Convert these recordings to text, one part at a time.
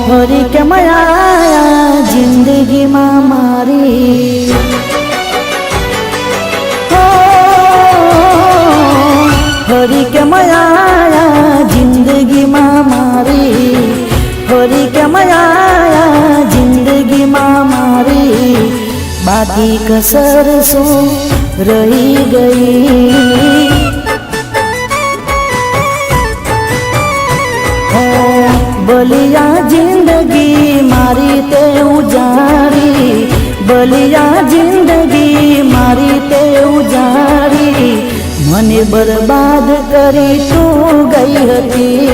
ફરી કેમ આયા જિંદગીમાં મારી, ફરી કેમ આયા જિંદગીમાં મારી, ફરી કેમ આયા જિંદગીમાં મારી, બાકી કસર શું રહી ગઈ। બલિયા જિંદગી મારી તે ઉજારી, બલિયા જિંદગી મારી તે ઉજારી, મને બરબાદ કરી તું ગઈ હતી।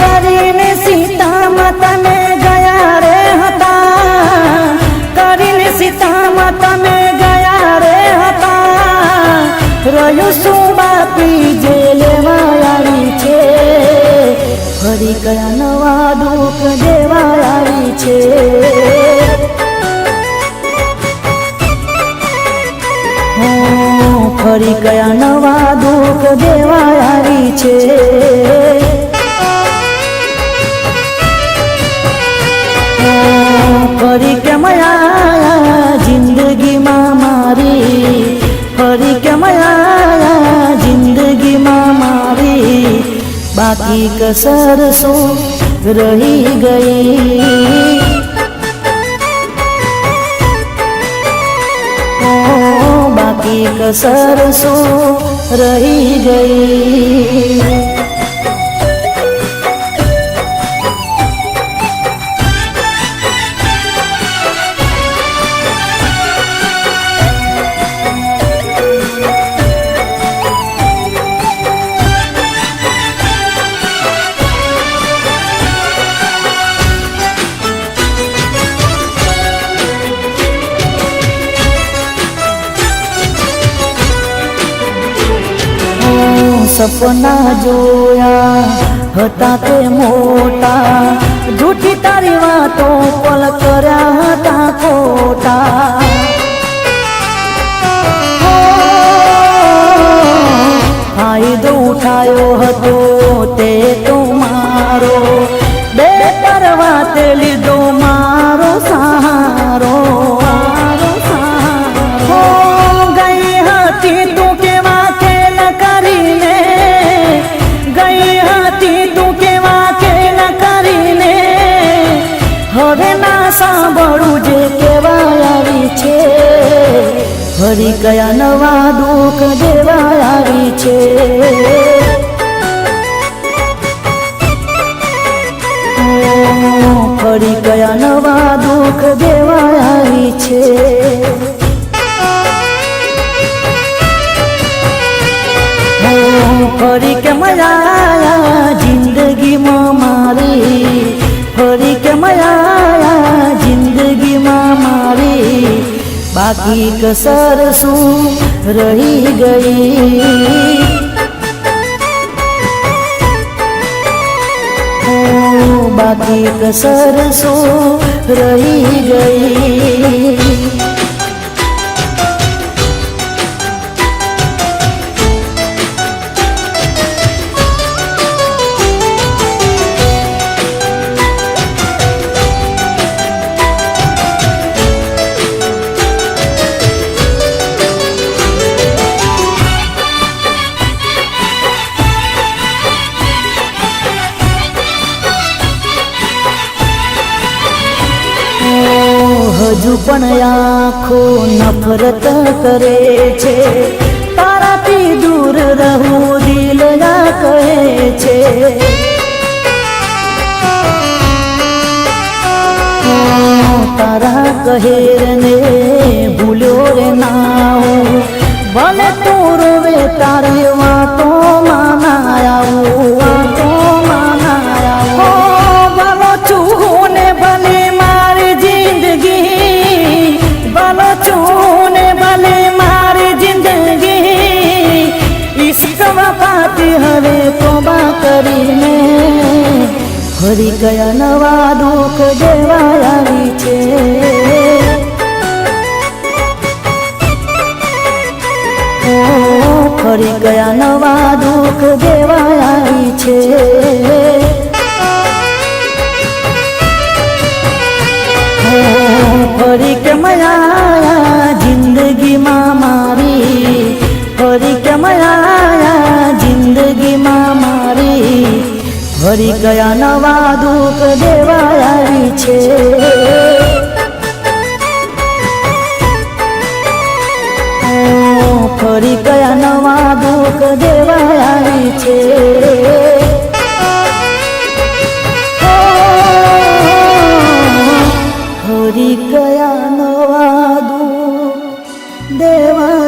કરીને સીતા માતાને ગયા રે હતા, કરીને સીતા માતાને ગયા રે હતા, રહ્યું શું બાકી જે લેવા આવી છે, ફરી કયા નવા દુઃખ દેવા આવી છે। ફરી કયા નવા દુઃખ દેવા આવી છે। ફરી કેમ આયા જિંદગીમાં મારી, ફરી કેમ આયા જિંદગીમાં મારી, બાકી કસર શું રહી ગઈ। બાકી કસર શું રહી ગઈ। સપના જોયા હતા તે મોટા, જૂઠી તારી વાતો પલ કર્યા હતા ખોટા। ફાયદો ઉઠાયો હતો તે તો મારો, બે પરવા તે લીધો મારો સહારો। ગઈ હતી તું કેવા ખેલ કરીને, ગઈ હતી તું કેવા ખેલ કરીને, હવે ના સાંભળું જે કેવા આવી છે, ફરી કયા નવા દુઃખ દેવા આવી છે। ફરી કયા નવા દુઃખ દેવા આવી છે। ફરી કેમ આયા જિંદગીમાં મારી, ફરી કેમ આયા જિંદગીમાં મારી, બાકી કસર શું રહી ગઈ। બાકી કસર શું રહી ગઈ। હજુ પણ આંખો નફરત કરે છે, તારાથી દૂર રહું દિલ ના કહે છે। તારા કહેરને ભૂલ્યો રે ના હું, ભલે તું રોવે તારી વાતો માના આવું, વાતો માના આવું। ભલો છું ને ભલે મારી જિંદગી, ભલો છું ને ભલે મારી જિંદગી, ઇશ્ક વફાથી હવે તોબા કરીને, ફરી કયા નવા દુઃખ દેવા આવી છે। ફરી કયા નવા દુઃખ દેવા આવી છે. ફરી કેમ આયા જિંદગીમાં મારી, ફરી કેમ આયા જિંદગીમાં મારી, ફરી કયા નવા દુઃખ દેવા આવી છે. ફરી કયા નવા દુઃખ દેવા આવી છે. ફરી કયા નવા દુઃખ દેવા